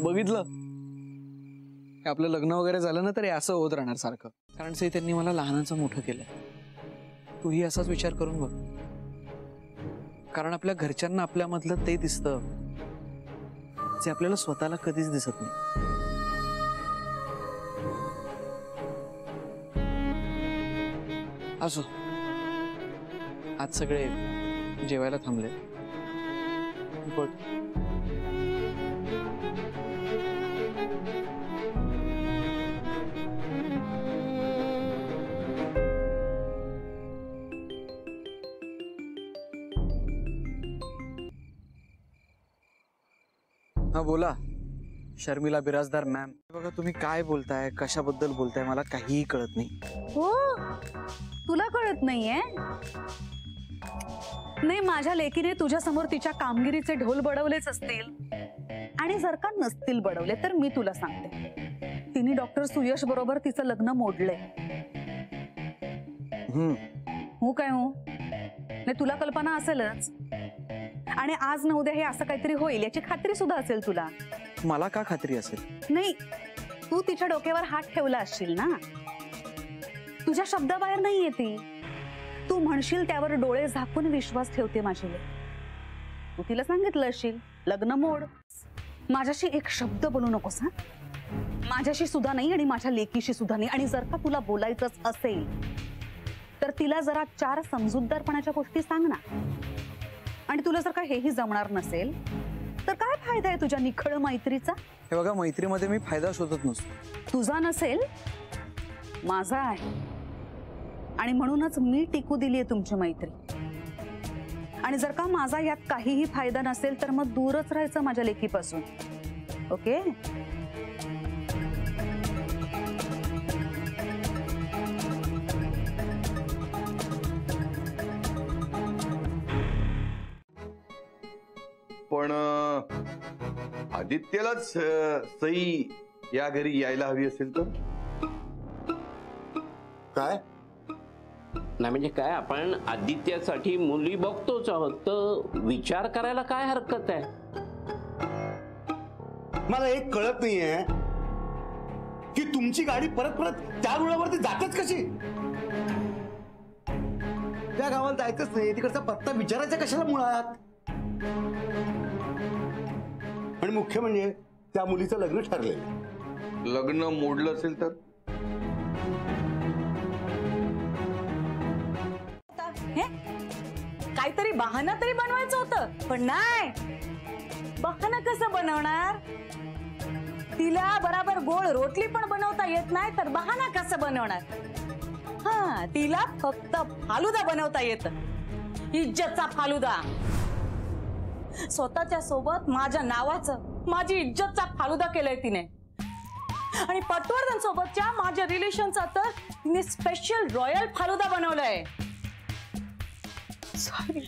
बघितलं आपलं लग्न वगैरे झालं ना तरी असं होत राहणार सारखं, कारण से त्यांनी मला लहानाचं मोठं केलं. तूही असाच विचार करून बघ, कारण आपल्या घरच्यांना आपल्यामधलं ते दिसतं जे आपल्याला स्वतःला कधीच दिसत नाही. असो, आज सगळे जेवायला थांबले. हा बोला शर्मिला बिराजदार मॅम. बघा तुम्ही काय बोलताय, कशाबद्दल बोलताय मला काहीही कळत नाही. हो, तुला कळत नाहीये? नाही, माझ्या लेकीने तुझ्या समोर तिच्या कामगिरीचे ढोल बडवलेच असतील, आणि जर का नसतील बडवले तर मी तुला सांगते, तिने डॉक्टर सुयश बरोबर तिचं लग्न मोडलंय. हो काय हो? नाही, तुला कल्पना असेलच, आणि आज न उद्या हे असं काहीतरी होईल याची खात्री सुद्धा असेल तुला. मला का खात्री असेल? नाही, तू तिच्या डोक्यावर हात ठेवला असशील ना, तुझ्या शब्दाबाहेर नाही येते. तू म्हणशील त्यावर डोळे झाकून विश्वास ठेवते माझी लेक. तू तिला सांगितलं असशील लग्न मोड. माझ्याशी एक शब्द बोलू नकोस हा, माझ्याशी सुद्धा नाही आणि माझ्या लेकीशी सुद्धा नाही. आणि जर का तुला बोलायचंच असेल तर तिला जरा 4 समजूतदारपणाच्या गोष्टी सांग ना. आणि तुला जर का हेही जमणार नसेल तर काय फायदा आहे तुझ्या निखळ मैत्रीचा? हे बघा, मैत्रीमध्ये मी फायदा शोधत नसतो. तुझा नसेल, माझा आहे, आणि म्हणूनच मी टिकू दिलीये तुमची मैत्री. आणि जर का माझा यात काहीही फायदा नसेल तर मग दूरच राहायचं माझ्या लेकीपासून. ओके? पण आदित्यलाच सई या घरी यायला हवी असेल तर काय? नाही म्हणजे काय, आपण आदित्यासाठी मुली बघतोच आहोत, तर विचार करायला काय हरकत आहे? मला एक कळत नाहीये की तुमची गाडी परत परत त्या रुळावरती जातेच कशी? त्या गावाला जायचंच नाही, तिकडचा पत्ता विचारायचा कशाला मुळात? आणि मुख्य म्हणजे त्या मुलीचं लग्न ठरलेलं. लग्न मोडलं असेल तर काहीतरी बहाणा तरी बनवायचं होतं, पण नाही. बहाणा कसं बनवणार? तिला बराबर गोळ रोटली पण बनवता येत नाही तर बहाणा कसं बनवणार? हा, तिला फक्त फालुदा बनवता येत, इज्जतचा फालुदा. स्वतःच्या सोबत माझ्या नावाचं, माझी इज्जतचा फालुदा केलाय तिने. आणि पटवर्धन सोबतच्या माझ्या रिलेशनचा तर तिने स्पेशल रॉयल फालुदा बनवलाय. सॉरी.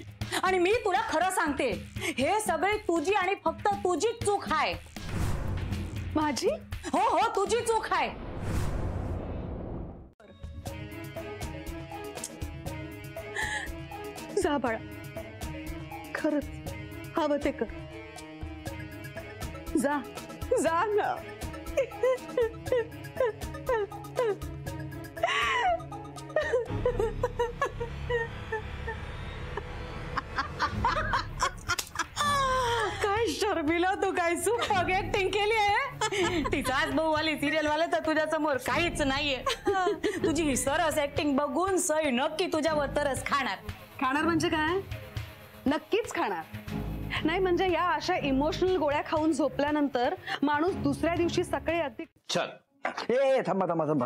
आणि मी तुला खरं सांगते, हे सगळे तुझी आणि फक्त तुझी चूक आहे. माझी? हो हो, तुझी चूक आहे. जा बाळा, खरंच हवं ते कर. जा जा ना. काय शर्मिला, तू काय सुपर ऍक्टिंग केली आहे. तिचाच भाऊ वाली सिरियल वाले तर तुझ्या समोर काहीच नाहीये. तुझी ही सरस ऍक्टिंग बघून सई नक्की तुझ्यावर तरच खाणार. खाणार म्हणजे काय? नक्कीच खाणार. नाही म्हणजे या अशा इमोशनल गोळ्या खाऊन झोपल्यानंतर माणूस दुसऱ्या दिवशी सकाळी अगदी. चल, ए थांबा थांबा थांबा.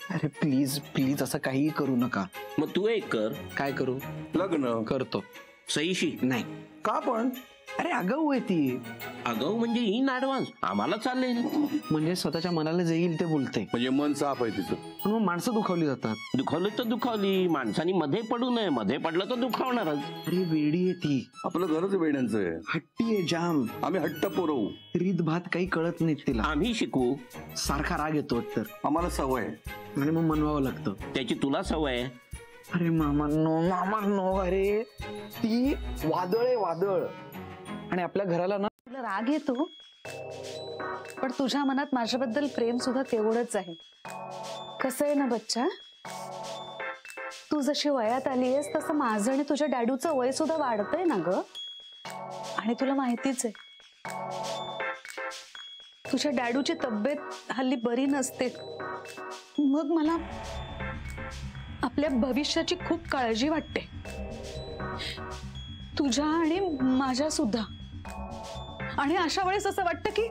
अरे प्लीज प्लीज असं काही करू नका. मग तू एक कर. काय करू? लग्न करतो. सईशी नाही. का पण? अरे आगाऊ आहे ती. आगाऊ म्हणजे इन ऍडव्हान्स आम्हाला चाललंय ना. म्हणजे स्वतःच्या मनाला जे येईल ते बोलते. म्हणजे मन साफ आहे तिचं. पण मग माणसं दुखावली जातात. दुखावली तर दुखावली, माणसानी मध्ये पडू नये. मध्ये पडलं तर दुखावणारच. अरे वेडी आहे ती. आपलं घरच वेड्यांचं आहे. हट्टी आहे जाम. आम्ही हट्ट पुरवू. रीत भात काही कळत नाही तिला. आम्ही शिकू. सारखा राग येतो तर आम्हाला सवय आणि मग मनवावं लागतं. त्याची तुला सवय. अरे मामा नो. अरे ती वादळ आहे वादळ. आणि आपल्या घराला ना तुला राग येतो, पण तुझ्या मनात माझ्याबद्दल प्रेम सुद्धा तेवढंच आहे. कसं आहे ना बच्चा, तू जशी वयात आली आहेस तसं माझं आणि तुझ्या डॅडूचं वय सुद्धा वाढतंय ना ग. आणि तुला माहितीच आहे तुझ्या डॅडूची तब्येत हल्ली बरी नसते. मग मला आपल्या भविष्याची खूप काळजी वाटते, तुझ्या आणि माझ्या सुद्धा. आणि अशा वेळेस असं वाटतं की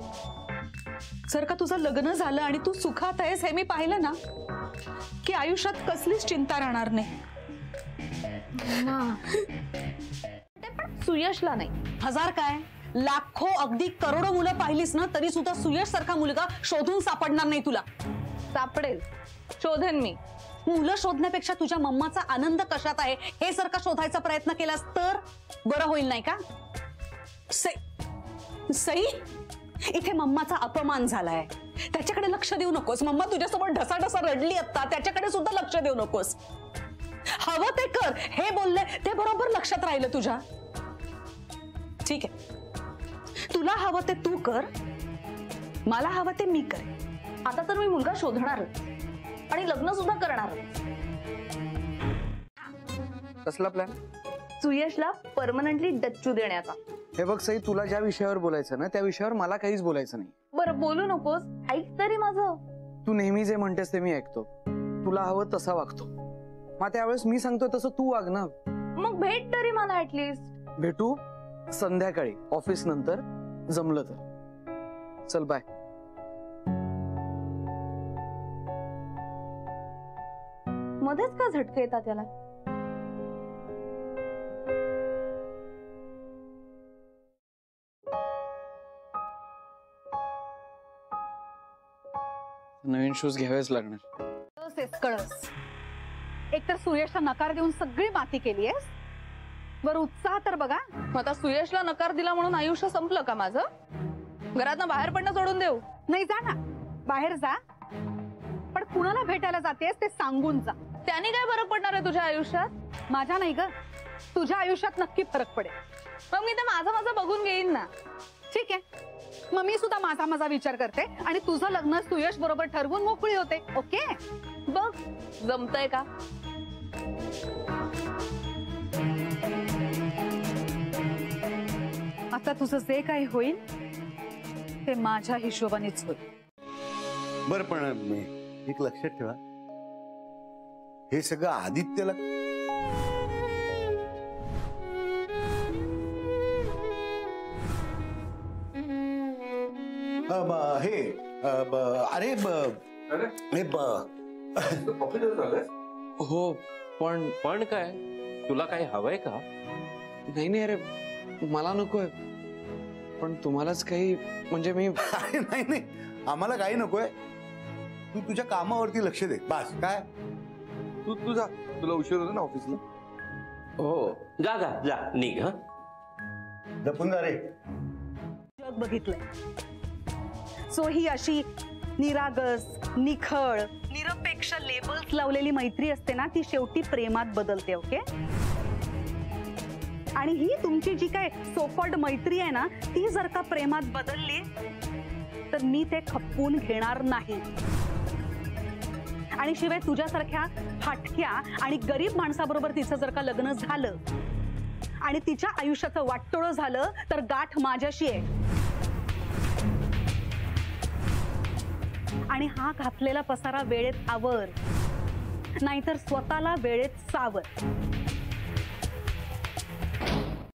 जर का तुझं लग्न झालं आणि तू सुखात आहेस हे मी पाहिलं ना, की आयुष्यात कसलीच चिंता राहणार नाही. सुयशला नाही, हजार काय लाखो अगदी करोडो मुलं पाहिलीस ना तरी सुद्धा सुयश सारखा मुलगा शोधून सापडणार नाही तुला. सापडेल, शोधेन मी. मुलं शोधण्यापेक्षा तुझ्या मम्माचा आनंद कशात आहे हे जर का शोधायचा प्रयत्न केलास तर बरं होईल नाही का. सई, इथे मम्माचा अपमान झालाय, त्याच्याकडे लक्ष देऊ नकोस. मम्मा तुझ्यासमोर ढसाढसा रडली आता, त्याच्याकडे सुद्धा लक्ष देऊ नकोस. हवं ते कर हे बोलले ते बरोबर लक्षात राहिलं तुझ्या. ठीक आहे, तुला हवं ते तू कर, मला हवं ते मी करेन. आता तर मी मुलगा शोधणारच आणि लग्न सुद्धा करणार. कसला प्लॅन? सुयशला परमनंटली डच्चू देण्याचा. हे बघ सई, तुला ज्या विषयावर बोलायचं ना त्या विषयावर मला काहीच बोलायचं नाही. बरं बोलू नकोस, ऐक तरी माझं. तू नेहमी जे म्हणतेस ते मी ऐकतो, तुला हवं तसा वागतो. मग त्यावेळेस मी सांगतोय तसं तू वाग ना. मग भेट तरी मला ऍटलीस्ट. भेटू संध्याकाळी ऑफिस नंतर, जमलं तर. चल बाय. मध्येच का झटके येतात त्याला? नवीन शूज घ्यावेच लागणार. कळस, एक तर सुयशला नकार देऊन सगळी माती केली आहेस, बरं उत्साह तर बघा. आता सुयशला नकार दिला म्हणून आयुष्य संपलं का माझं? घरातनं बाहेर पडणं सोडून देऊ? नाही, जा ना बाहेर जा, पण कुणाला भेटायला जातेस ते सांगून जा. त्याने काय फरक पडणार आहे तुझ्या आयुष्यात? माझ्या नाही ग, तुझ्या आयुष्यात नक्की फरक पडेल. मग मी तर माझं बघून घेईन ना. ठीक आहे, मग मी सुद्धा माझा विचार करते आणि तुझं लग्न सुयश बरोबर ठरवून मोकळी होते. ओके, बघ जमतंय का? आता तुझं जे काही होईल ते माझ्या हिशोबानेच होईल. बरं, पण एक लक्षात ठेवा, हे सगळं आदित्यला अरे हो, पण काय, तुला काही हवंय का? नाही नाही अरे, मला नकोय, पण तुम्हालाच काही, म्हणजे मी नाही नाही, आम्हाला काही नकोय. तू तुझ्या कामावरती लक्ष दे बस. काय तू तुझा तुला उशीर होतो ना ऑफिसला. हो, जा जा जा, निघ. हा, जपून जा रे. जग बघितलंय, सो ही अशी निरागस, निखळ, निरपेक्ष लेबल्स लावलेली मैत्री असते ना, ती शेवटी प्रेमात बदलते. ओके, आणि ही तुमची जी काय सोकॉल्ड मैत्री आहे ना, ती जर का प्रेमात बदलली तर मी ते खपवून घेणार नाही. आणि शिवाय तुझ्यासारख्या फाटक्या आणि गरीब माणसाबरोबर तिचं जर का लग्न झालं आणि तिच्या आयुष्याचं वाटोळं झालं तर गाठ माझ्याशी आहे. आणि हा घातलेला पसारा वेळेत आवर, नाहीतर स्वतःला वेळेत सावर.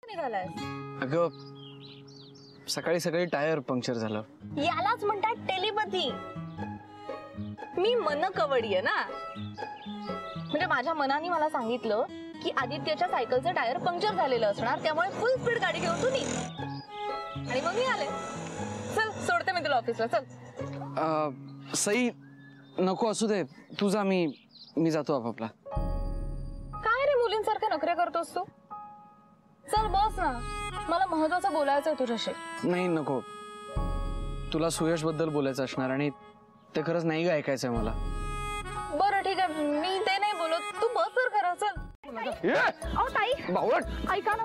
निघालाय? अगं सकाळी सकाळी टायर पंक्चर झालं. यालाच म्हणतात टेलिपॅथी. मी मन कवडी आहे ना, म्हणजे माझ्या मनाने मला सांगितलं की आदित्यच्या सायकलचं टायर पंक्चर झालेलं असणार, त्यामुळे फुल स्पीड गाडी घेऊन तू निघ. आणि मग मी आले. चल सोडते मी तुला ऑफिसला. चल. सई नको, असू दे, तू जा, मी जातो आपापला. काय रे मुलींसारखे नखरे करतोस तू? चल बस ना, मला महत्वाचं बोलायचं आहे तुझ्याशी. नाही नको, तुला सुयश बद्दल बोलायचं असणार आणि ते खरंच नाही ऐकायचंय मला. बरं ठीक आहे, मी ते नाही बोलत, तू बस तर खरं. चल. अहो ताई बावळट ऐका ना,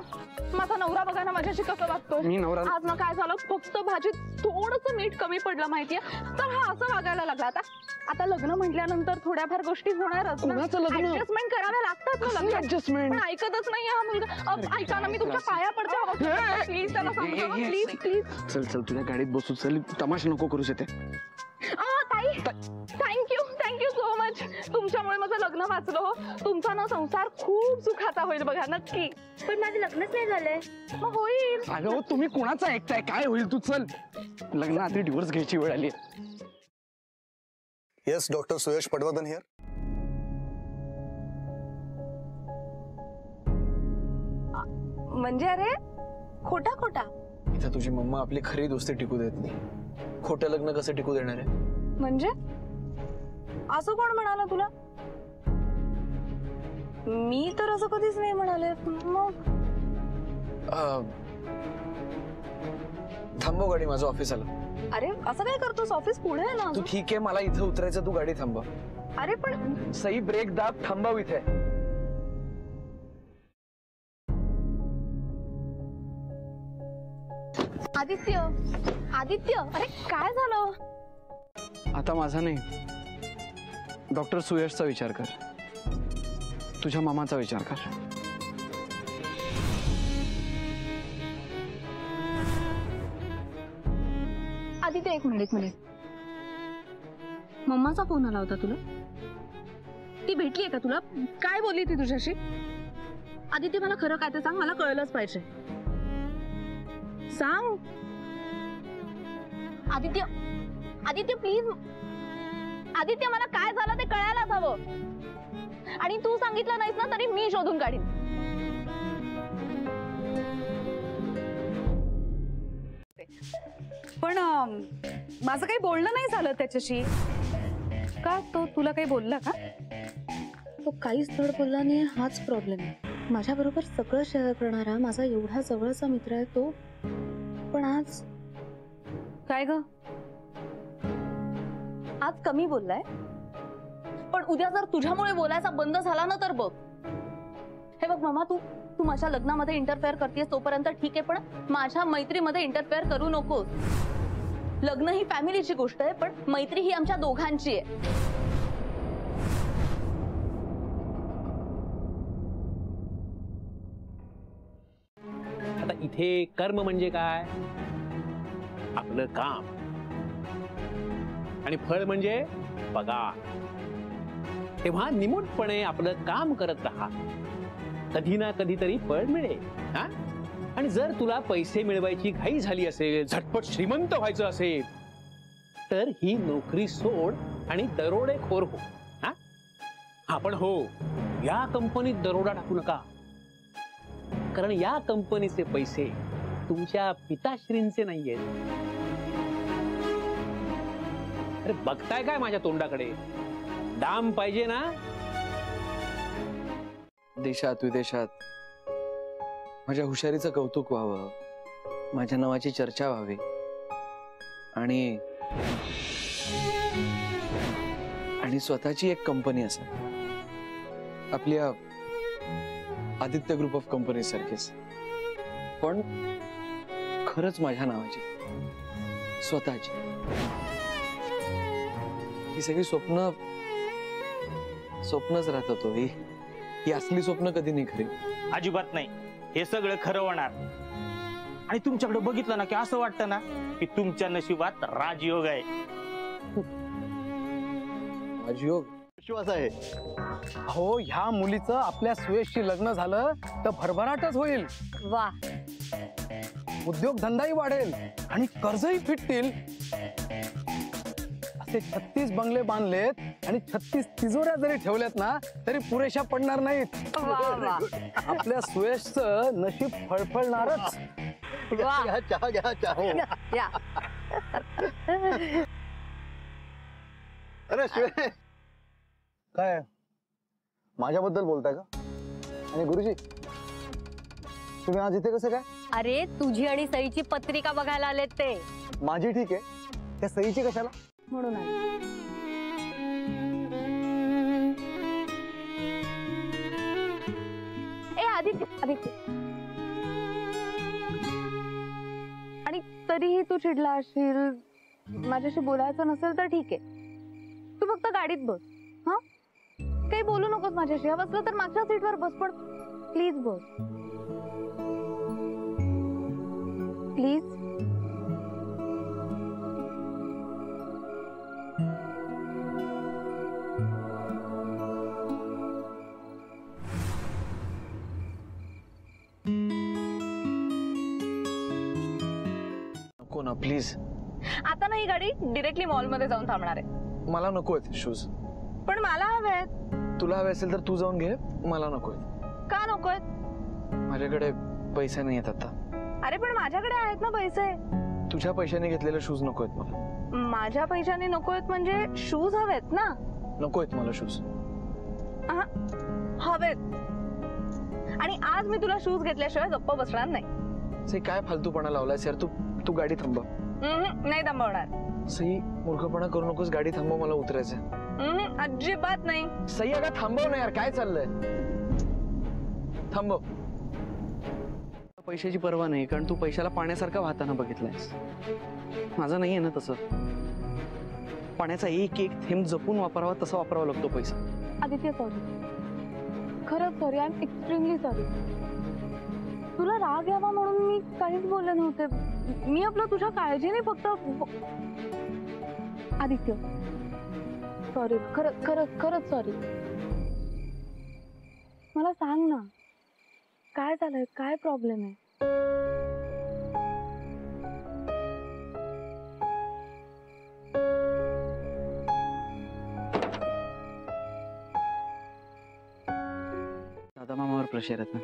माझा नवरा बघा ना माझ्याशी कसं वागतोय. मी नवरा आज ना काय झालं, फक्त भाजीत थोडंसं मीठ कमी पडलं माहितीये, तर हा असं वागायला लागला. आता लग्न म्हटल्यानंतर थोड्याफार गोष्टी होणारच ना. कोणाचं लग्न? ऍडजस्टमेंट कराव्या लागतात ना लग्नात. ऍडजस्टमेंट पण ऐकतच नाहीये हा मुलगा. ऐका ना, मी तुमच्या पाया पडते, प्लीज त्याला सांगा, प्लीज प्लीज. चल चल तुझ्या गाडीत बसू. चल तमाशा नको करूस येते. ताई थँक्यू सो मच. तुमच्यामुळे माझं लग्न वाचलं हो. तुमचा ना संसार खूप सुखाचा होईल बघा, नक्की. पण माझं लग्नच नाही झालंय. मग होईल. अगं तुम्ही कोणाचा ऐकताय? काय होईल? तू चल, लग्नाआधी डिवोर्स घ्यायची वेळ आली. Yes doctor Suyash Patwardhan here. म्हणजे अरे खोटा खोटा इथं तुझी मम्मा आपली खरी दोस्ती टिकू देत नाही. खोटं लग्न कसं टिकू देणार आहे? म्हणजे असं कोण म्हणाला तुला? मी तर असं कधीच नाही म्हणाले. मग थांबव गाडी, माझं ऑफिस आलं. अरे असं काय करतोस? ऑफिस पुढे आहे ना. तू ठीक आहे, मला इथं उतरायचं, तू गाडी थांबव. अरे पण सई ब्रेक दाब, थांबव इथे. आदित्य आदित्य, अरे काय झालं? आता माझा नाही, डॉक्टर सुयशचा विचार कर. तुझ्या मामाचा विचार कर. आदित्य एक मिनिट मम्माचा फोन आला होता तुला? ती भेटलीये का तुला? काय बोलली ती तुझ्याशी? आदित्य मला खरं काय ते सांग, मला कळलंच पाहिजे. सांग आदित्य. आदित्य प्लीज. आदित्य मला काय झालं ते कळायलाच हवं. आणि तू सांगितलं नाहीस ना तरी मी शोधून काढीन. पण माझं काही बोलणं नाही झालं त्याच्याशी. का तो तुला काही बोलला का? तो काहीच धड बोलला नाही, हाच प्रॉब्लेम आहे. माझ्या बरोबर सगळं शेअर करणारा माझा एवढा जवळचा मित्र आहे तो, पण आज काय ग? आज कमी बोललाय, पण उद्या जर तुझ्यामुळे बोलायचा बंद झाला ना तर बघ. हे बघ मामा, तू माझ्या लग्नामध्ये इंटरफेअर करतेस तोपर्यंत ठीक आहे, पण माझ्या मैत्रीमध्ये इंटरफेअर करू नकोस. लग्न ही फॅमिलीची गोष्ट आहे, पण मैत्री ही आमच्या दोघांची आहे. आता इथे कर्म म्हणजे काय? आपलं काम. आणि फळ म्हणजे पगार. तेव्हा निमूटपणे आपलं काम करत राहा, कधी ना कधीतरी फळ मिळेल. हा? आणि जर तुला पैसे मिळवायची घाई झाली असेल, झटपट श्रीमंत व्हायचं असेल, तर ही नोकरी सोड आणि दरोडेखोर हो. हा पण हो, या कंपनीत दरोडा टाकू नका, कारण या कंपनीचे पैसे तुमच्या पिताश्रींचे नाहीयेत. अरे बघताय काय माझ्या तोंडाकडे? दाम पाहिजे ना? देशात विदेशात माझ्या हुशारीचं कौतुक व्हावं, माझ्या नावाची चर्चा व्हावी, आणि स्वतःची एक कंपनी असेल, आपल्या आदित्य ग्रुप ऑफ कंपनी सारखीच, पण खरंच माझ्या नावाची, स्वतःची. ही सगळी स्वप्नच राहतात. ही असली स्वप्न कधी नाही खरी. अजिबात नाही. हे सगळं खरं होणार. आणि तुमच्याकडे बघितलं ना की असं वाटतं ना की तुमच्या नशिबात राजयोग आहे. राजयोग? विश्वास आहे. हो, ह्या मुलीचं आपल्या सुयशशी लग्न झालं तर भरभराटच होईल. वा, उद्योगधंदाही वाढेल आणि कर्जही फिटतील. असे 36 बंगले बांधलेत आणि 36 तिजोऱ्या जरी ठेवल्यात ना तरी पुरेशा पडणार नाहीत. आपल्या सुयशचं नशीब फळफळणारच. घ्या चहा, घ्या चहा. या. अरे सुयश, काय माझ्याबद्दल बोलताय का? आणि गुरुजी, तुम्ही आज इथे कसं काय? अरे तुझी आणि सईची पत्रिका बघायला आलेत ते. माझी ठीक आहे, त्या सईची कशाला? म्हणून आदित्य, आणि तरीही तू चिडला असशील, माझ्याशी बोलायचं नसेल तर ठीक आहे, तू फक्त गाडीत बस. हा, काही बोलू नकोस माझ्याशी. हवं असलं तर मागच्या सीटवर बस, पण प्लीज बस, प्लीज. नको ना प्लीज. आता ना ही गाडी डिरेक्टली मॉल मध्ये जाऊन थांबणार आहे. मला नको आहेत शूज. पण मला हवेत. तुला हवे असेल तर तू जाऊन घे, मला नको आहेत. का नकोय? माझ्याकडे पैसे नाही आहेत आता. अरे पण माझ्याकडे आहेत ना पैसे. तुझ्या पैशाने घेतलेले शूज नको आहेत मला. माझ्या पैशाने नकोयत म्हणजे शूज हवेत ना. नको आहेत मला शूज. हवेत. आणि आज मी तुला शूज घेतल्याशिवाय गप्प बसणार नाही. सई काय फालतूपणा लावलायस यार. तू गाडी थांबव. नाही थांबवणार. सई मूर्खपणा करू नकोस. गाडी थांबव, मला उतरायचंय. अजिबात नाही. सई अगं थांबव ना यार. काय चाललंय. थांबव. पैशाची पर्वा नाही, कारण तू पैशाला पाण्यासारखा वाहताना बघितलायस. माझं नाहीये ना तसं. पाण्याचा एक एक थेंब जपून वापरावा तसा वापरावा लागतो पैसा. आदित्य सॉरी, खरंच sorry, I am extremely sorry. तुला राग यावा म्हणून मी काहीच बोलले नव्हते. मी आपलं तुझ्या काळजीने फक्त. आदित्य सॉरी, खरंच खरंच खरंच सॉरी. मला सांग ना, काय झालंय, काय प्रॉब्लेम आहे. दादा मामावर प्रेशर येत ना.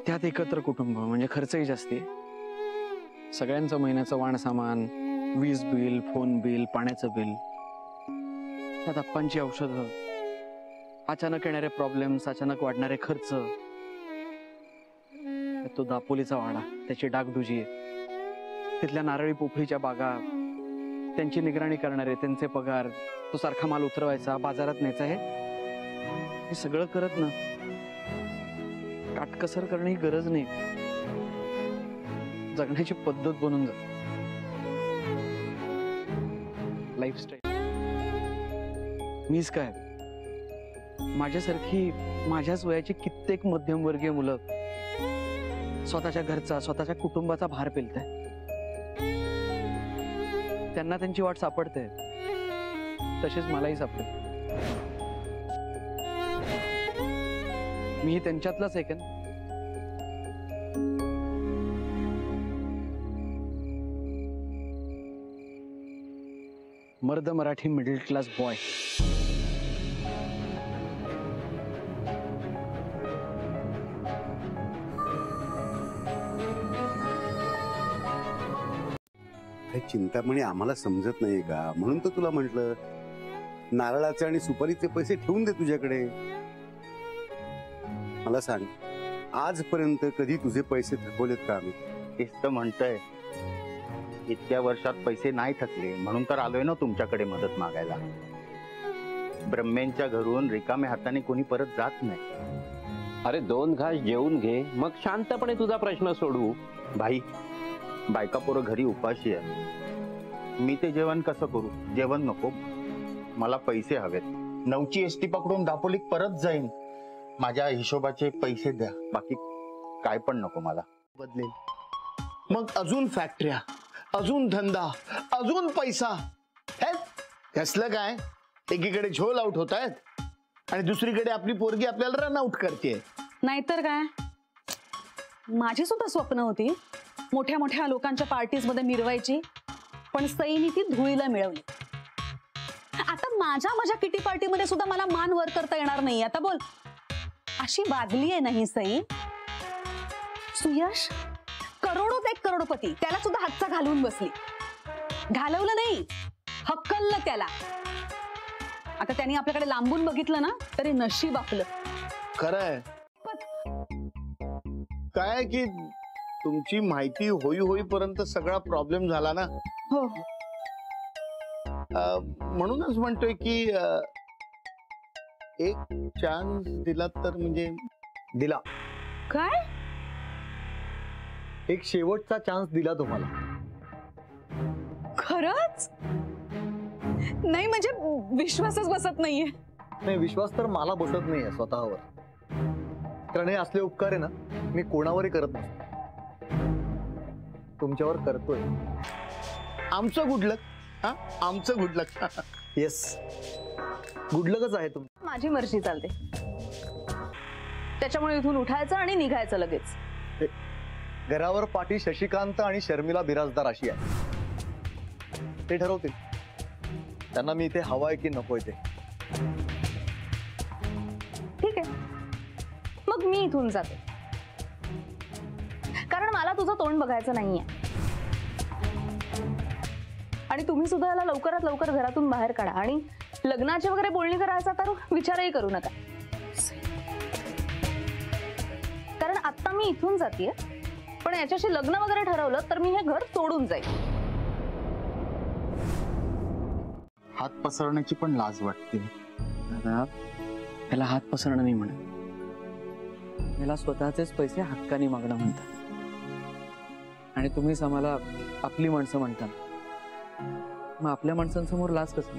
त्यात एकत्र कुटुंब म्हणजे खर्चही जास्ती. सगळ्यांचं महिन्याचं वाण सामान, वीज बिल, फोन बिल, पाण्याचं बिल, त्यात अप्पांची औषधं, अचानक येणारे प्रॉब्लेम्स, अचानक वाढणारे खर्च, तो दापोलीचा वाडा, त्याची डागडुजी, तिथल्या नारळी पोफळीच्या बागा, त्यांची निगराणी करणारे, त्यांचे पगार, तो सारखा माल उतरवायचा, बाजारात न्यायचा, हे सगळं करत ना काटकसर करणं ही गरज नाही. जगण्याची पद्धत बनून जात. लाईफस्टाईल. मीच काय, माझ्यासारखी माझ्याच वयाची कित्येक मध्यमवर्गीय मुलं स्वतःच्या घरचा, स्वतःच्या कुटुंबाचा भार पेलताय. त्यांना त्यांची वाट सापडते, तसेच मलाही सापडते. मी त्यांच्यातलाच एक आहे. मर्द Marathi middle class boy. Chintamani आम्हाला समजत नाही का, म्हणून तर तुला म्हंटल नारळाचे आणि सुपारीचे पैसे ठेवून दे तुझ्याकडे. मला सांग, आजपर्यंत कधी तुझे पैसे थकवलेत का आम्ही? तेच तर म्हणतोय, इतक्या वर्षात पैसे नाही थकले म्हणून तर आलोय ना तुमच्याकडे मदत मागायला. ब्रह्मेंच्या घरून रिकाम्या हाताने कोणी परत जात नाही. अरे 2 घास जेवून घे, मग शांतपणे तुझा प्रश्न सोडू. भाई, बायका पोरं घरी उपाशी आहे. मी ते जेवण कसं करू? जेवण नको, मला पैसे हवेत. 9ची एसटी पकडून दापोलीत परत जाईन. माझ्या हिशोबाचे पैसे द्या, बाकी काय पण नको मला. बदलेल मग अजून फॅक्टऱ्या, अजून धंदा, अजून पैसा. कसलं काय? एकीकडे झोल आउट होत आहेत आणि दुसरीकडे आपली पोरगी आपल्याला रन आउट करते. नाहीतर काय, माझी सुद्धा स्वप्न होती मोठ्या मोठ्या लोकांच्या पार्टीज मध्ये मिरवायची, पण सईनी ती धुळीला मिळवली. आता माझ्या किटी पार्टी मध्ये सुद्धा मला मान वर करता येणार नाही. आता बोल, अशी बादली आहे नाही सई. सुयश करोडोत एक करोडपती, त्याला सुद्धा हातचा घालवून बसली. घालवलं नाही, हक्कललं त्याला. आता त्यांनी आपल्याकडे लांबून बघितलं ना तरी नशीब आपलं. खरंय काय की तुमची माहिती होईपर्यंत सगळा प्रॉब्लेम झाला ना. हो, म्हणूनच म्हणतोय की एक चान्स दिला तर म्हणजे दिला, काय? एक शेवटचा चान्स दिला तुम्हाला. खरंच? नाही म्हणजे विश्वासच बसत नाहीये. नाही, विश्वास तर मला बसत नाहीये स्वतःवर. कारण हे असले उपकार आहे ना मी कोणावरही करत नसतो, तुमच्यावर करतोय. आमचं गुडलक. हा, आमचं गुडलक. येस, गुडलकच आहे तुमचं. माझी मर्जी चालते, त्याच्यामुळे इथून उठायचं आणि निघायचं लगेच. घरावर पाठी शशिकांत आणि शर्मिला बिराजदार अशी आहे, ते ठरवतील त्यांना मी इथे हवाय की नकोय ते. ठीक आहे, मग मी इथून जाते, कारण मला तुझं तोंड बघायचं नाहीये. आणि तुम्ही सुद्धा याला लवकरात लवकर घरातून बाहेर काढा आणि लग्नाची वगैरे बोलणी करायचा तर विचारही करू नका. कारण आता मी इथून जातीये, पण याच्याशी लग्न वगैरे ठरवलं तर मी हे घर सोडून जाईल. हात पसरण्याची पण लाज वाटते. दादा, याला हात पसरणं नाही म्हणत, याला स्वतःचेच पैसे हक्काने मागणं म्हणतात. आणि तुम्हीच आम्हाला आपली माणसं म्हणता, मग आपल्या माणसांसमोर लाज कसं?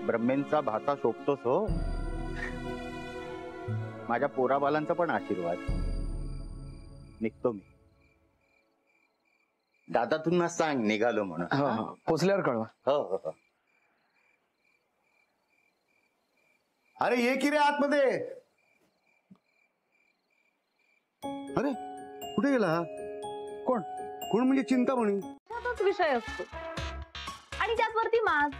ब्रह्मेंचा भाता शोभतोस हो. माझ्या पोराबालांचा पण आशीर्वाद. निघतो मी. दादा तुला सांग निघालो म्हणून. पोचल्यावर कळवा. हो हो हो. अरे ये की रे आतमध्ये. अरे कुठे गेला? कोण? कोण म्हणजे चिंतामणी? तोच विषय असतो. आणि त्याचवरती माज.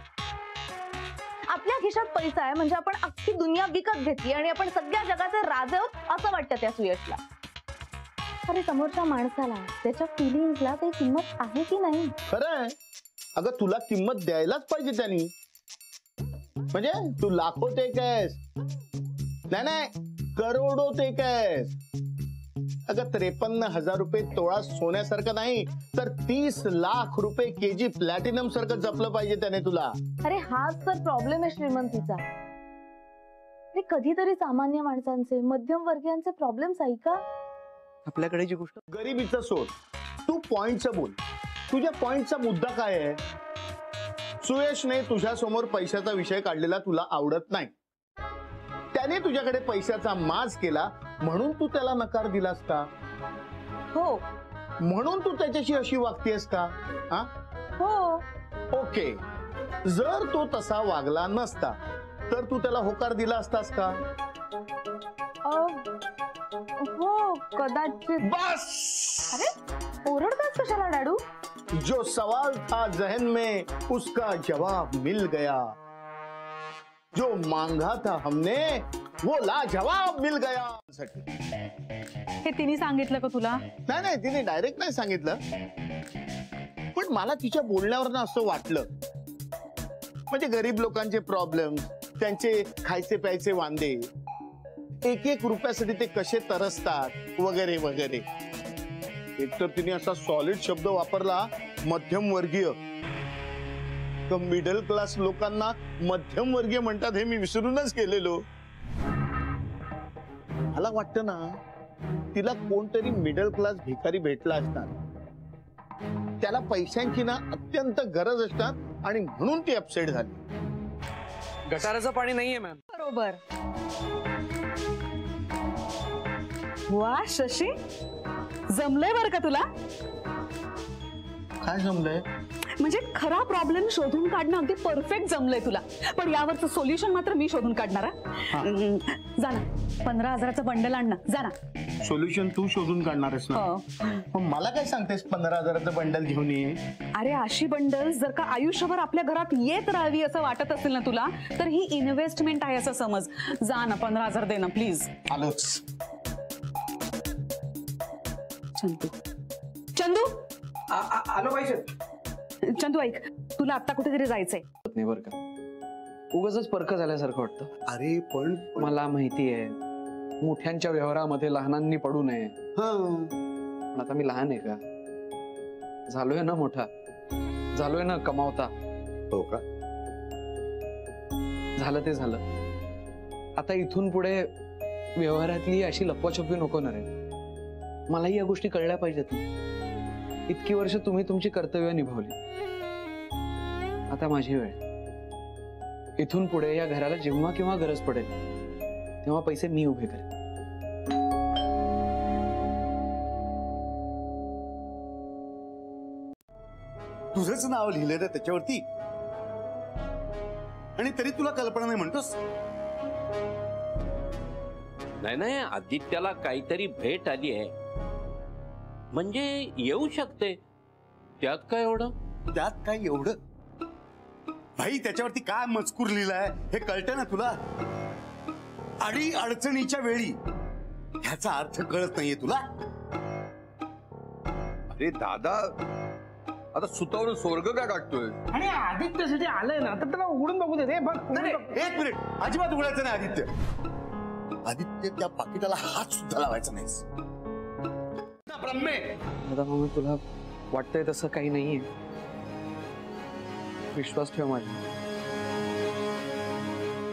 आपल्या खिशात पैसा आहे म्हणजे आपण अख्खी दुनिया विकत घेतली आणि आपण सगळ्या जगाचे राजे आहोत असं वाटतं त्या सुयशला. अरे समोरच्या माणसाला त्याच्या फिलिंग्सला काही किंमत आहे की नाही? खरंय. अगं तुला किंमत द्यायलाच पाहिजे त्यांनी. म्हणजे तू लाखो ते कॅस नाही, करोडो ते कॅस. अगं 53,000 रुपये तोळा सोन्यासारखं नाही तर 30 लाख रुपये केजी प्लॅटिनम सारखं जपलं पाहिजे त्याने तुला. अरे हाच तर प्रॉब्लेम आहे श्रीमंतीचा. अरे कधीतरी सामान्य माणसांचे, मध्यम वर्गीयांचे प्रॉब्लेम्स ऐका. आपल्याकडे जी गोष्ट गरिबीचं सोड, तू पॉइंटचं बोल. तुझ्या पॉइंटचा मुद्दा काय आहे? सुयशने तुझ्या समोर पैशाचा विषय काढलेला तुला आवडत नाही. त्याने तुझ्याकडे पैशाचा माज केला म्हणून तू त्याला नकार दिलास का? हो. म्हणून तू त्याच्याशी अशी वागतेस का? हा? हो. ओके. जर तो तसा वागला नसता तर तू त्याला होकार दिला असतास का? हो कदाचित. बस. अरे ओरडतास कशाला डॅडू? जो सवाल था जहन में उसका जवाब मिल गया. जो मांगा था हमने वो लाजवाब मिल गया. हे तिने सांगितलं का तुला? नाही, तिने डायरेक्ट नाही सांगितलं, पण मला तिच्या बोलण्यावरनं असं वाटलं. म्हणजे गरीब लोकांचे प्रॉब्लेम, त्यांचे खायचे प्यायचे वांदे, 1-1 रुपयासाठी ते कसे तरसतात वगैरे वगैरे. एकतर तिने असा सॉलिड शब्द वापरला, मध्यमवर्गीय. मिडल क्लास लोकांना मध्यम वर्गीय म्हणतात हे मी विसरूनच गेलेलो. मला वाटतं ना तिला कोणतरी मिडल क्लास भिकारी भेटला असणार, त्याला पैशांची ना अत्यंत गरज असणार आणि म्हणून ती अपसेट झाली. गटाराचं पाणी नाहीये मॅम. बरोबर. वा शशी, जमलंय बर का तुला? काय जमलंय? म्हणजे खरा प्रॉब्लेम शोधून काढणं अगदी परफेक्ट जमलंय तुला. पण यावरचं सोल्युशन मात्र मी शोधून काढणार. जा ना, 15,000चं बंडल आण ना. जा ना. सोल्युशन तू शोधून काढणारच ना? पण मला काय सांगतेस 15,000चं बंडल घेऊन ये? अरे अशी बंडल जर का आयुष्यभर आपल्या घरात येत राहावी असं वाटत असेल ना तुला, तर ही इन्व्हेस्टमेंट आहे असं समज. जा ना, 15,000 दे ना प्लीज. आलोच. चंदू आलो पाहिजे. चंदू ऐक, तुला आता कुठेतरी जायचंय. नाही बरं का, उगाचच परक झाल्यासारखं वाटतं. अरे पण मला माहिती आहे मोठ्यांच्या व्यवहारामध्ये लहानांनी पडू नये. पण आता मी लहान आहे का? झालोय ना मोठा, झालोय ना कमावता. हो का? झालं ते झालं. आता इथून पुढे व्यवहारातली अशी लपवाछपवी नको ना रे. मलाही या गोष्टी कळल्या पाहिजेत ना. इतकी वर्ष तुम्ही तुमची कर्तव्य निभावली. आता माझी वेळ. इथून पुढे या घराला जेव्हा केव्हा गरज पडेल तेव्हा पैसे मी उभे करेन. तुझंच नाव लिहिलंय ना त्याच्यावरती, आणि तरी तुला कल्पना नाही म्हणतोस. नाही नाही, आदित्याला काहीतरी भेट आली आहे म्हणजे येऊ शकते. त्यात काय एवढं? त्यात काय एवढं? भाई त्याच्यावरती काय मजकूर लिहिलाय हे कळतं ना तुला. अडी अडचणीच्या वेळी ह्याचा अर्थ कळत नाहीये तुला. अरे दादा, आता सुतावरून स्वर्ग काय काढतोय? आणि आदित्यसाठी आलंय ना तर त्याला उघडून बघू दे रे. बघ नाही, एक मिनिट, अजिबात उघडायचं नाही आदित्य. आदित्य त्या पाकिटाला हात सुद्धा लावायचा नाहीस. ब्रह्मे, दादा मामा, तुला वाटतंय तसं काही नाहीये. विश्वास ठेव माझ्या.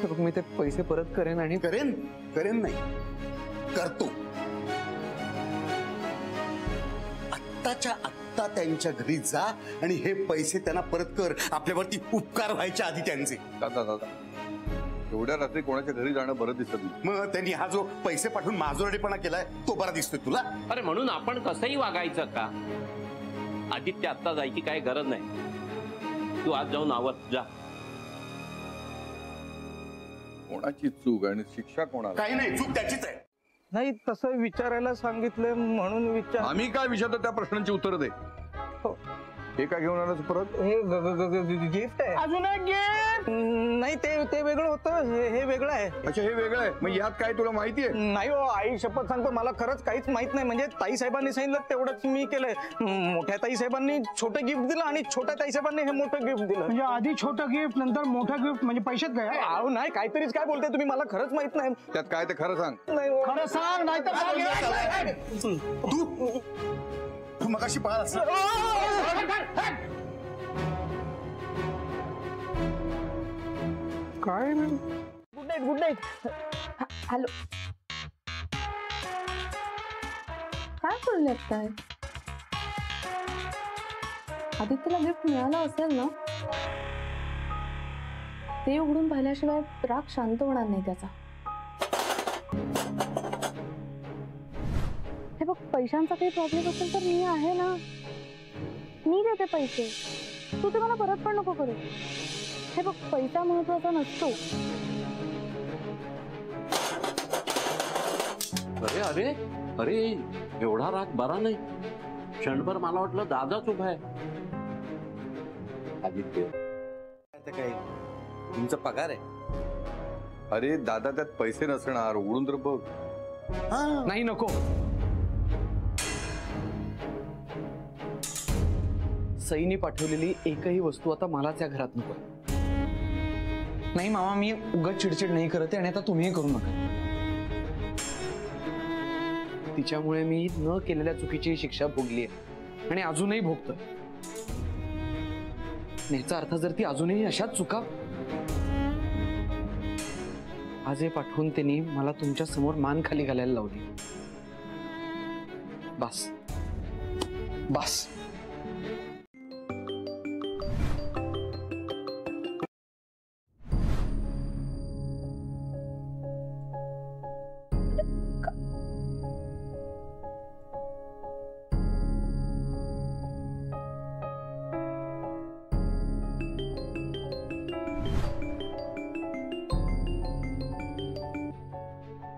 तर मी ते पैसे परत करेन. आणि करेन करेन नाही, करतो. आत्ताच्या आत्ता त्यांच्या घरी जा आणि हे पैसे त्यांना परत कर. आपल्यावरती उपकार व्हायच्या आधी त्यांचे. दादा दादा, एवढ्या रात्री कोणाच्या घरी जाणं बरं दिसत नाही. मग त्यांनी हा जो पैसे पाठवून माजोरडेपणा केलाय तो बरा दिसतोय तुला? अरे म्हणून आपण कसंही वागायचं का? आदित्य आत्ता जायची काय गरज नाही. तू आज जाऊन आवर जा. कोणाची चूक आणि शिक्षा कोणाला? काही नाही, चूक त्याचीच आहे. नाही, तसं विचारायला सांगितलं म्हणून विचार. आम्ही काय विचारतो त्या प्रश्नांची उत्तर दे. हे काय घेऊन आलं परत? हे गिफ्ट आहे. अजून एक गिफ्ट नाही, ते वेगळं होतं, हे वेगळं आहे. अच्छा, हे वेगळं आहे. मग यात काय तुला माहिती आहे? नाही हो, आई शपथ सांगतो, मला खरंच काहीच माहित नाही. म्हणजे ताई साहेबांनी सांगितलं तेवढंच मी केलंय. मोठ्या ताई साहेबांनी छोटं गिफ्ट दिलं आणि छोट्या ताई साहेबांनी हे मोठं गिफ्ट दिलं. म्हणजे आधी छोटं गिफ्ट नंतर मोठं गिफ्ट, म्हणजे पैशात काय? अहो नाही, काहीतरीच काय बोलते तुम्ही, मला खरंच माहित नाही. त्यात काय ते खरं सांग. नाही खरं सांग, नाही तर तू मगाशी पाहिला काय? Good night. Good night. Hello, काय बोलले काय? आदित्यला गिफ्ट मिळालं असेल ना? ते उघडून पाहिल्याशिवाय राग शांत होणार नाही त्याचा. हे बघ, पैशांचा काही प्रॉब्लेम असेल तर मी आहे ना, मी देते पैसे. तू ते मला परत पण नको करू. हे बघ, पैसा महत्वाचा नसतो. अरे अरे अरे, एवढा राग बरा नाही. क्षणभर मला वाटलं दादाच उभा आहे. आदित्य, काय तुमचा पगार आहे? अरे दादा, त्यात पैसे नसणार. उघडून तर बघ. नाही, नको. सईने पाठवलेली एकही वस्तू आता मलाच या घरात नको. नाही मामा, मी उगाच चिडचिड नाही करते आणि आता तुम्ही करू नका. तिच्यामुळे मी न केलेल्या चुकीची शिक्षा भोगली आहे आणि अजूनही भोगतोय. याचा अर्थ जर ती अजूनही अशाच चुका आज हे पाठवून त्यांनी मला तुमच्या समोर मान खाली घालायला लावली. बस बस.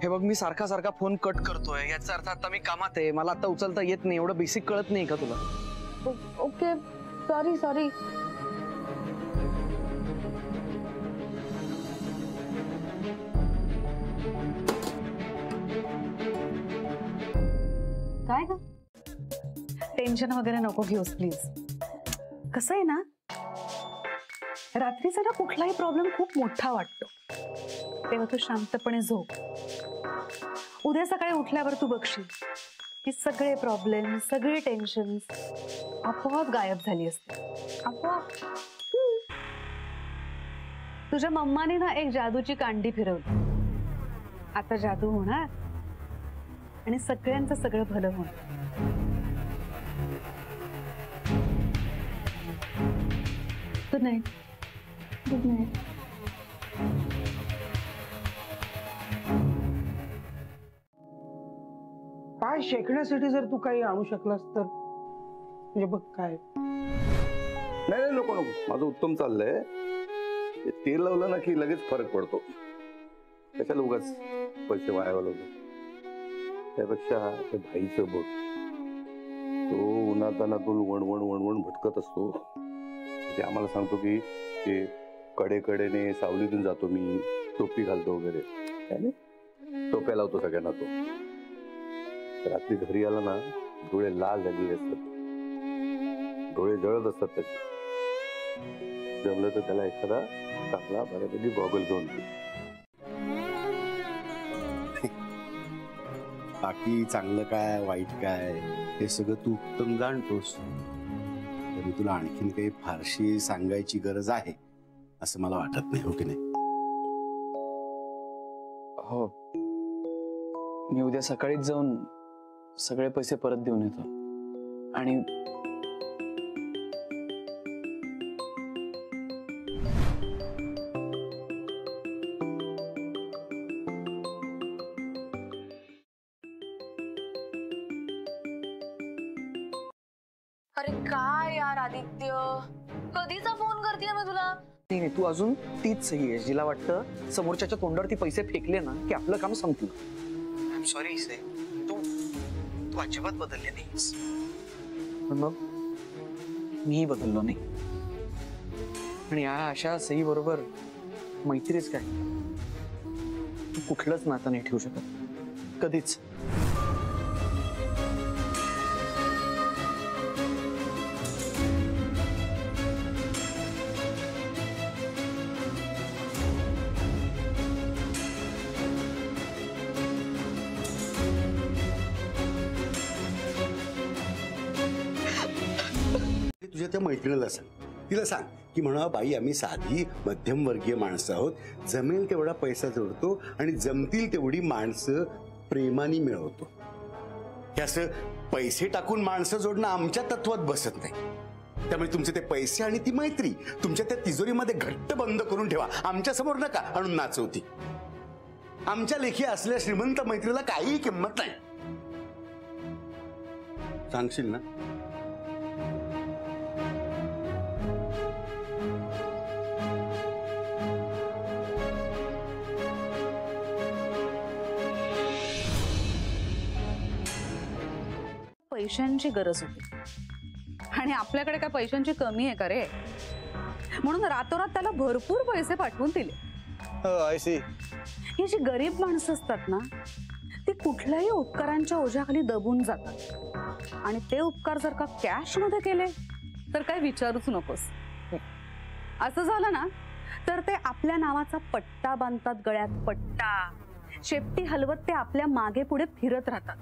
हे बघ, मी सारखा सारखा फोन कट करतोय. याचा अर्थ आता मी कामात आहे, मला आता उचलता येत नाही. एवढं बेसिक कळत नाही का तुला? Okay, sorry sorry. काय ग, टेन्शन वगैरे नको घेऊस प्लीज. कसं आहे ना, रात्रीचा ना कुठलाही प्रॉब्लेम खूप मोठा वाटतो, तेव्हा तू शांतपणे झोप. उद्या सकाळी उठल्यावर तू बघशील की सगळे प्रॉब्लेम, सगळे टेन्शन आपोआप गायब झाली असते. आपोआप. तुझ्या मम्माने ना एक जादूची कांडी फिरवली आता जादू होणार आणि सगळ्यांचं सगळं भलं होणार. Good night. Good night. काय शेकण्यासाठी जर तू काही आणू शकलास तर म्हणजे बघ काय. नाही नाही नको नको, माझं उत्तम चाललंय. ते तेल लावलं ना की लगेच फरक पडतो. कशाला उगाच पैसे वाया घालवतो. त्यापेक्षा ते भाईचं बघ, तो उन्हातानातून वणवण वणवण भटकत असतो. ते आम्हाला सांगतो की ते कडेकडेने सावलीतून जातो मी, टोपी घालतो वगैरे, है ना? टोप्या लावतो सगळ्यांना तो. रात्री घरी आला ना, डोळे लाल झालेले असतात, डोळे जळत असतात त्याचे. जमलं तर त्याला एखादा चांगला बऱ्यापैकी गॉगल घेऊन दे. बाकी चांगलं काय वाईट काय हे सगळं तू उत्तम जाणतोस. तरी तुला आणखीन काही फारशी सांगायची गरज आहे असं मला वाटत नाही, हो की नाही? हो, मी उद्या सकाळीच जाऊन सगळे पैसे परत देऊन येतो. आणि अरे काय यार आदित्य, कधीचा फोन करते मी तुला. नाही तू अजून तीच सही आहे जिला वाटतं समोरच्याच्या तोंडावरती पैसे फेकले ना की आपलं काम संपलं. आय एम सॉरी से, तू अजिबात बदलले नाहीस. पण मग मीही बदललो नाही. आणि या अशा सही बरोबर मैत्रीच काय, तू कुठलंच नातं नाही ठेवू शकत कधीच. तुझ्या त्या मैत्रिणीला सांग, तिला सांग की म्हणा बाई आम्ही साधी मध्यमवर्गीय माणसं आहोत, जमेल तेवढा पैसा जोडतो आणि जमतील तेवढी माणसं प्रेमाने मिळवतो. हे असं पैसे टाकून माणसं जोडणं आमच्या तत्वात बसत नाही. त्यामुळे तुमचे ते पैसे आणि ती मैत्री तुमच्या त्या तिजोरीमध्ये घट्ट बंद करून ठेवा. आमच्या समोर नका आणून नाचवती. आमच्या लेखी असलेल्या श्रीमंत मैत्रीला काहीही किंमत नाही. सांगशील ना? पैशांची गरज होती आणि आपल्याकडे काय पैशांची कमी आहे का रे? म्हणून रातोरात त्याला भरपूर पैसे पाठवून दिले. ही जी गरीब माणसं असतात ना, ती कुठल्याही उपकारांच्या ओझ्याखाली दबून जातात. आणि ते उपकार जर का कॅश मध्ये केले तर काय विचारूच नकोस. असं झालं ना तर ते आपल्या नावाचा पट्टा बांधतात, गळ्यात पट्टा, शेपटी हलवत ते आपल्या मागे पुढे फिरत राहतात.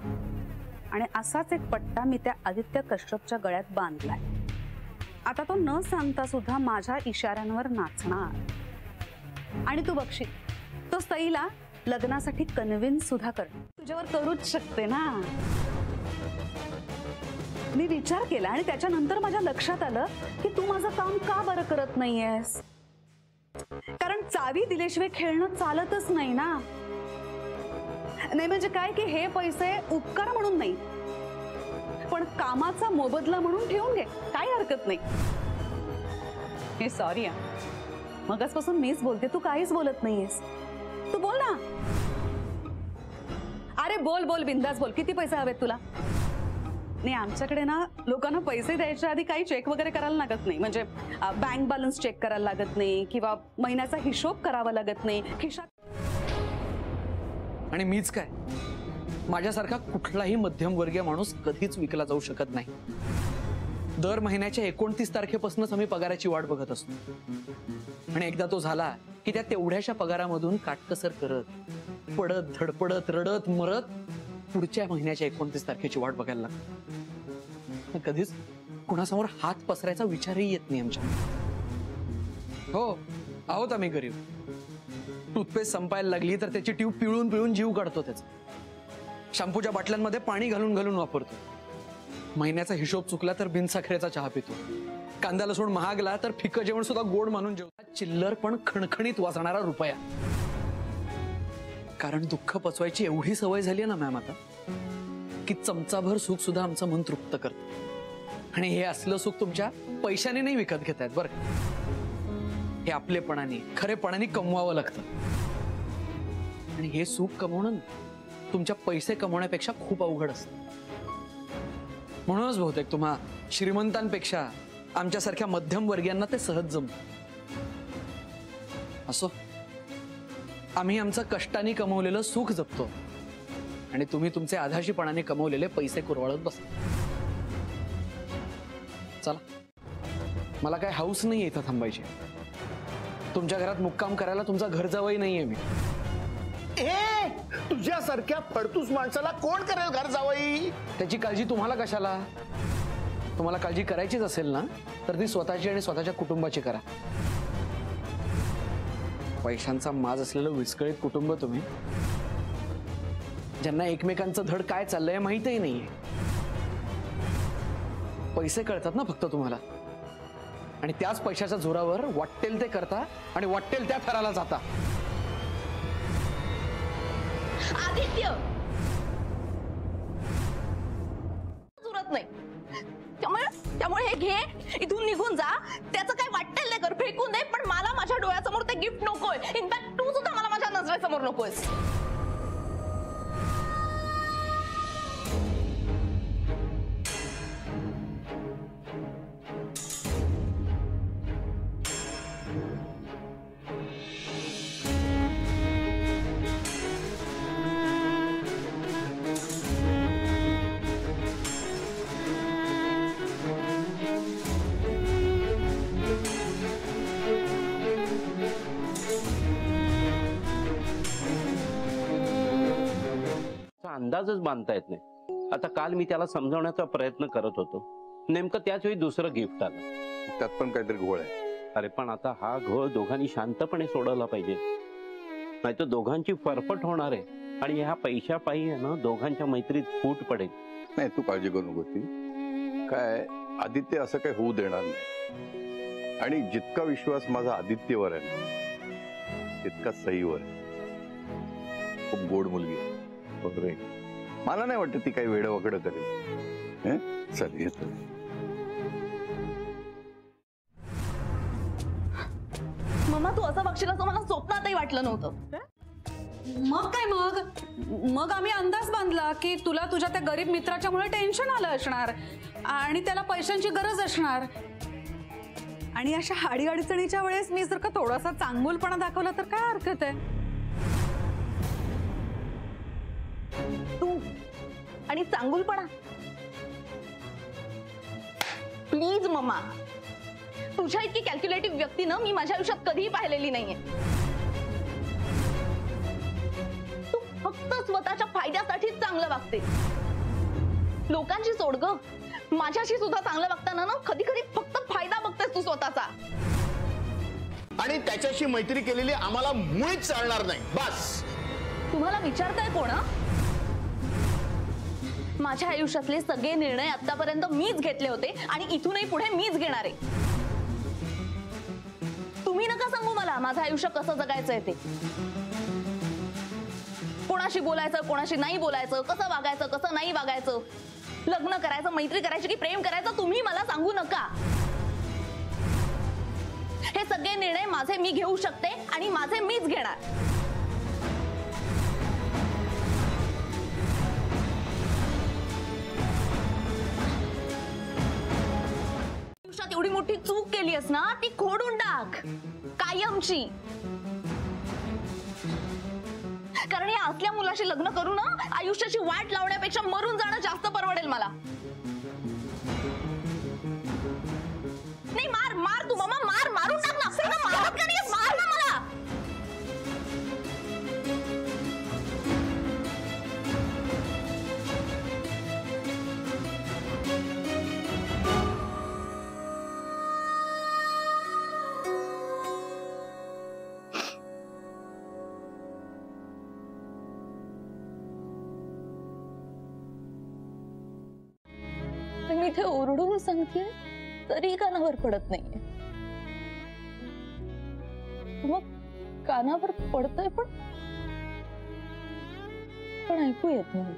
आणि असाच एक पट्टा मी त्या आदित्य कश्यपच्या गळ्यात बांधलाय. आता तो न सांगता सुद्धा माझ्या इशाऱ्यांवर नाचणार. आणि तू बघशील तो सईला लग्नासाठी कन्व्हिन्स सुद्धा कर, तुझ्यावर करूच शकते ना. मी विचार केला आणि त्याच्यानंतर माझ्या लक्षात आलं की तू माझं काम का बरं करत नाहीयेस. कारण चावी दिल्याशिवाय खेळणं चालतच नाही ना. नाही म्हणजे काय की हे पैसे उपकार म्हणून नाही पण कामाचा मोबदला म्हणून ठेवून घे, काही हरकत नाही. हे सॉरी या, मगाचपासून मीच बोलते, तू काहीच बोलत नाहीयेस. तू बोल ना. अरे बोल बोल, बिंदास बोल. किती पैसे हवेत तुला? नाही आमच्याकडे ना लोकांना पैसे द्यायच्या आधी काही चेक वगैरे करायला लागत नाही. म्हणजे बँक बॅलन्स चेक करायला लागत नाही किंवा महिन्याचा हिशोब करावा लागत नाही खिशात. आणि मीच काय, माझ्यासारखा कुठलाही मध्यमवर्गीय माणूस कधीच विकला जाऊ शकत नाही. दर महिन्याच्या 29 तारखेपासूनच आम्ही पगाराची वाट बघत असतो. आणि एकदा तो झाला की त्या तेवढ्याशा पगारामधून काटकसर करत, पडत, धडपडत, रडत मरत पुढच्या महिन्याच्या 29 तारखेची वाट बघायला लागतो. कधीच कुणासमोर हात पसरायचा विचारही येत नाही आमच्या. हो आहोत आम्ही गरीब. टूथपेस्ट संपायला लागली तर त्याची ट्यूब पिळून पिळून जीव काढतो त्याचा. शॅम्पूच्या बाटल्यांमध्ये पाणी घालून घालून वापरतो. महिन्याचा हिशोब चुकला तर बिनसाखरेचा चहा पितो. कांदा लसूण महागला तर फिकं जेवण सुद्धा गोड मानून जेवतो. चिल्लर पण खणखणीत वाजणारा रुपया. कारण दुःख पचवायची एवढी सवय झाली आहे ना मॅम आता, की चमचाभर सुख सुद्धा आमचं मन तृप्त करतं. आणि हे असलं सुख तुमच्या पैशाने नाही विकत घेत आहेत बरं. हे आपलेपणाने खरेपणाने कमवावं लागतं. आणि हे सुख कमवणं तुमच्या पैसे कमवण्यापेक्षा खूप अवघड असतं. म्हणूनच बहुतेक तुम्हा श्रीमंतांपेक्षा आमच्यासारख्या मध्यमवर्गीयांना ते सहज जमतं. असो, आम्ही आमचं कष्टाने कमवलेलं सुख जपतो आणि तुम्ही तुमचे आधाशीपणाने कमवलेले पैसे कुरवाळत बसता. चला, मला काय हाऊस नाही इथं थांबायची. तुमच्या घरात मुक्काम करायला तुमचा घर जावई नाहीये मी. तुझ्यासारख्या फडतूस माणसाला कोण करेल घर जावई? त्याची काळजी तुम्हाला कशाला? तुम्हाला काळजी करायचीच असेल ना तर ती स्वतःची आणि स्वतःच्या कुटुंबाची करा. पैशांचा माज असलेलं विस्कळीत कुटुंब तुम्ही, ज्यांना एकमेकांचं धड काय चाललंय माहितही नाहीये. पैसे कळतात ना फक्त तुम्हाला, आणि त्याच पैशाच्या जोरावर वाटेल ते करता आणि वाटेल त्या थराला जाता. आदित्य, जुरत नाही. त्यामुळे हे घे, इथून निघून जा. त्याचं काय वाटेल ते कर, फेकून दे. पण मला माझ्या डोळ्यासमोर ते गिफ्ट नकोय. इनफॅक्ट तू सुद्धा मला माझ्या नजरेसमोर नकोयस. अंदाजच बांधता येत नाही. आता काल मी त्याला समजावण्याचा प्रयत्न करत होतो, नेमकं त्याच वेळी दुसरं गिफ्ट आलं. त्यात पण काहीतरी घोळ आहे. अरे पण आता हा घोळ दोघांनी शांतपणे सोडवला पाहिजे, नाही तर दोघांची फरफट होणार आहे आणि ह्या पैशापायी ना दोघांच्या मैत्रीत फूट पडेल. नाही, तू काळजी करू नको. काय आदित्य असं काही होऊ देणार नाही. आणि जितका विश्वास माझा आदित्यवर आहे ना तितका सईवर आहे. खूप गोड मुलगी आहे. बरोबर, मला नाही वाटत ती काही वेडं वगडं करेल. चल येतो. मम्मा, तू असं बघशील असं मला स्वप्नातही वाटलं नव्हतं. मग काय, मग आम्ही अंदाज बांधला की तुला तुझ्या त्या गरीब मित्राच्यामुळे टेन्शन आलं असणार आणि त्याला पैशांची गरज असणार. आणि अशा अडीअडचणीच्या वेळेस मी जर का थोडासा चांगुलपणा दाखवला तर काय हरकत आहे? तू आणि चांगुलपणा? प्लीज मम्मा, तुझ्या इतकी कॅल्क्युलेटिव्ह व्यक्ती ना मी माझ्या आयुष्यात कधीही पाहिलेली नाहीये. तू फक्त स्वतःच्या फायद्यासाठीच चांगलं वागते. लोकांची सोड ग, माझ्याशी सुद्धा चांगलं वागताना ना कधी कधी फक्त फायदा बघतेस तू स्वतःचा. आणि त्याच्याशी मैत्री केलेली आम्हाला मुळीच चालणार नाही. बस. तुम्हाला विचारताय कोण? माझ्या आयुष्यातले सगळे निर्णय आतापर्यंत मीच घेतले होते आणि इथूनही पुढे मीच घेणार आहे. तुम्ही नका सांगू मला माझं आयुष्य कसं जगायचंय ते. कोणाशी बोलायचं, कोणाशी नाही बोलायचं, कसं वागायचं, कसं नाही वागायचं, लग्न करायचं, मैत्री करायची की प्रेम करायचं, तुम्ही मला सांगू नका. हे सगळे निर्णय माझे मी घेऊ शकते आणि माझे मीच घेणार. एवढी मोठी चूक केलीस ना, ती खोडून टाक कायमची. कारण या असल्या मुलाशी लग्न करू ना आयुष्याची वाट लावण्यापेक्षा मरून जाणं जास्त परवडेल मला. नाही, मार तू मामा, मारून टाक ना. मारत का नाही? मार ना मला. इथे ओरडून सांगते तरी कानावर पडत नाहीये. मग कानावर पडतंय पण ऐकू येत नाही,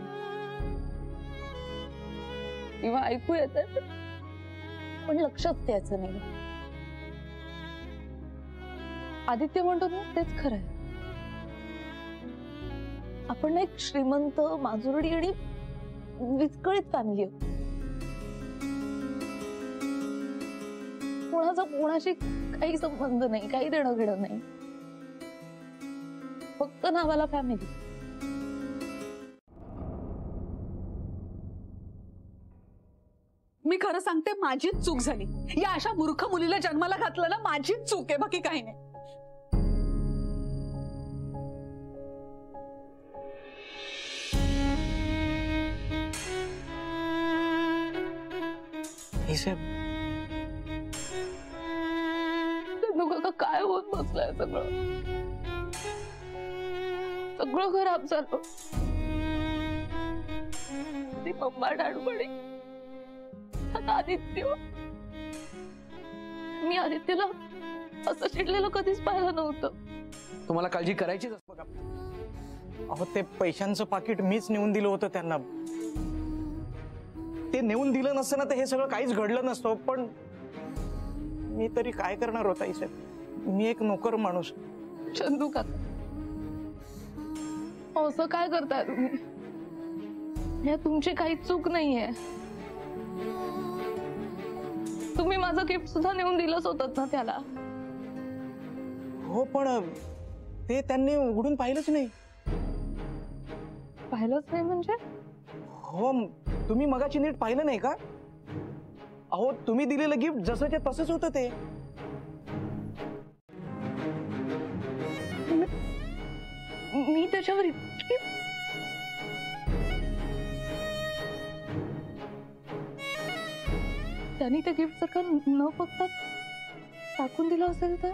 किंवा ऐकू येत पण लक्षात द्यायचं नाही. आदित्य म्हणतो ना तेच खरं आहे. आपण एक श्रीमंत, माजुरडी आणि विस्कळीत फॅमिली आहोत. कोणाचा कोणाशी काही संबंध नाही, काही देणं घेणं नाही, फक्त नावाला फॅमिली. मी खरं सांगते, माझीच चूक झाली. या अशा मूर्ख मुलीला जन्माला घातलं ना, माझीच चूक आहे, बाकी काही नाही. काय होत बसलंय सगळं, सगळं खराब झालं. ती मम्मा डाडूबडी, आता आदित्य. मी आदित्यला असं चिडलेलं कधीच पाहिलं नव्हतं. तुम्हाला काळजी करायचीच बघा, अहो ते पैशांचं पाकिट मीच नेऊन दिलं होतं त्यांना. ते नेऊन दिलं नसतं ना तर हे सगळं काहीच घडलं नसतं. पण मी तरी काय करणार होता ताईसाहेब, मी एक नोकर माणूस. चंदू का असं काय करताय तुम्ही? या तुमची काही चूक नाहीये. तुम्ही माझं गिफ्ट सुद्धा नेऊन दिलंच होतं ना त्याला. हो, पण ते त्यांनी उघडून पाहिलंच नाही. पाहिलंच नाही म्हणजे? हो, तुम्ही मगाची नीट पाहिलं नाही का? अहो, तुम्ही दिलेलं गिफ्ट जसंच्या तसंच होतं ते. मी त्याच्यावर इतकी त्यांनी ते गिफ्ट जर का न बघता टाकून दिलं असेल तर?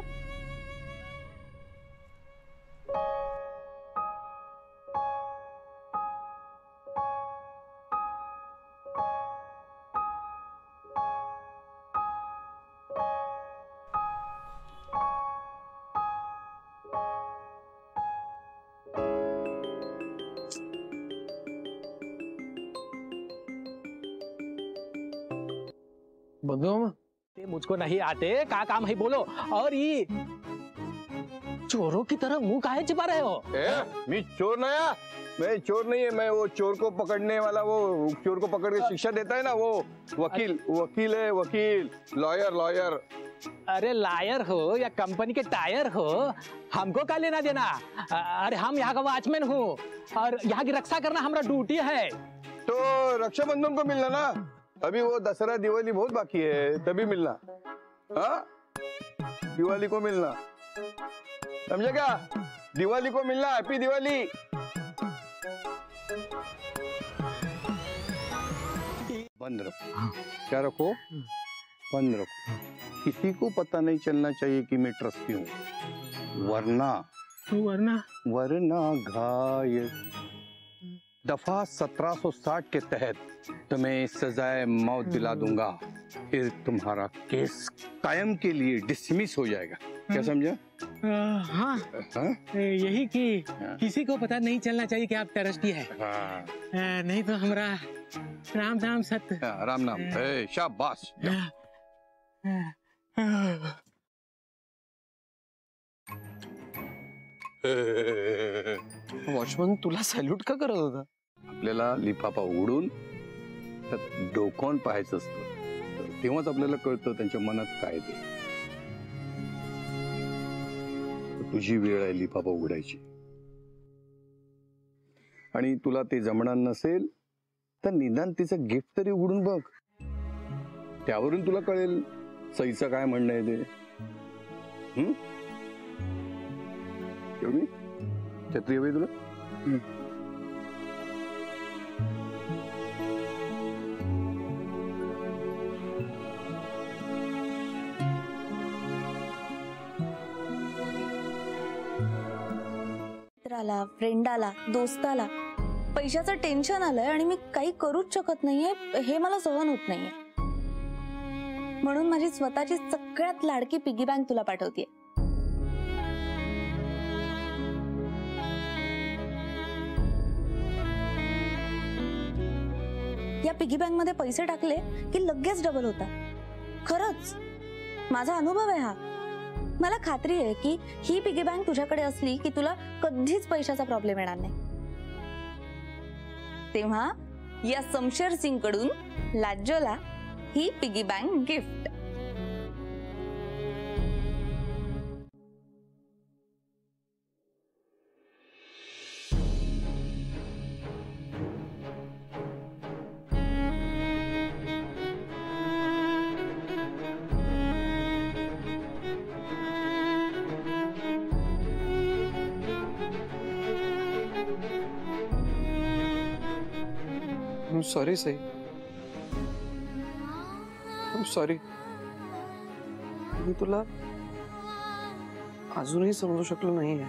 बंधु, ते मुझको नहीं आते, का काम है बोलो. और ये चोरों की तरह मुंह काहे छिपा रहे हो? मैं चोर नहीं, मैं चोर नहीं है. मैं वो चोर को पकड़ने वाला, वो चोर को पकड़ के शिक्षा देता है ना, वो वकील. वकील है, वकील, लॉयर, लॉयर. अरे लायर हो या कंपनी के टायर हो, हमको क्या लेना देना? अरे हम यहाँ का वॉचमैन हूँ और यहाँ की रक्षा करना हमारा ड्यूटी है. तो रक्षाबंधन को मिलना ना. अभी वो दशहरा दिवाली बहुत बाकी है, तभी मिलना. हाँ, दिवाली को मिलना, समझे क्या? दिवाली को मिलना. हैप्पी दिवाली. बंद रखो. क्या रखो? बंद रखो. किसी को पता नहीं चलना चाहिए कि मैं ट्रस्टी हूँ, वरना वरना घायल. दफा 1760 के तहत तुम्हें सजाए मौत दिला दूंगा. फिर तुम्हारा केस कायम के लिए डिसमिस हो जाएगा. क्या समझा? हाँ, यही कि किसी को पता नहीं चलना चाहिए कि आप ट्रस्टी है. नहीं तो हमारा राम नाम सत्य. राम नाम. शाबाश. वॉचमन तुला सॅल्यूट का करत होता? आपल्याला लिफाफा उघडून त्यात डोकावून पाहायचं असतं, तेव्हाच आपल्याला कळतं त्यांच्या मनात काय ते. तुझी वेळ आहे लिफाफा उघडायची. आणि तुला ते जमणार नसेल तर निदान तिचं गिफ्ट तरी उघडून बघ. त्यावरून तुला कळेल सईचं काय म्हणणं आहे ते. एवढी छत्री हवी तुला? मित्राला, फ्रेंडाला, दोस्ताला पैशाचं टेन्शन आलंय आणि मी काही करूच शकत नाहीये, हे मला सहन होत नाहीये. म्हणून माझी स्वतःची सगळ्यात लाडकी पिगी बँक तुला पाठवते. या पिगी बँक मध्ये पैसे टाकले की लगेच डबल होतात. खरंच माझा अनुभव आहे हा. मला खात्री आहे की ही पिगी बँक तुझ्याकडे असली की तुला कधीच पैशाचा प्रॉब्लेम येणार नाही. तेव्हा या शमशेर सिंग कडून लाज्जोला ही piggy bank gift. Sorry Sai, sorry. मी तुला अजूनही समजू शकलो नाहीये.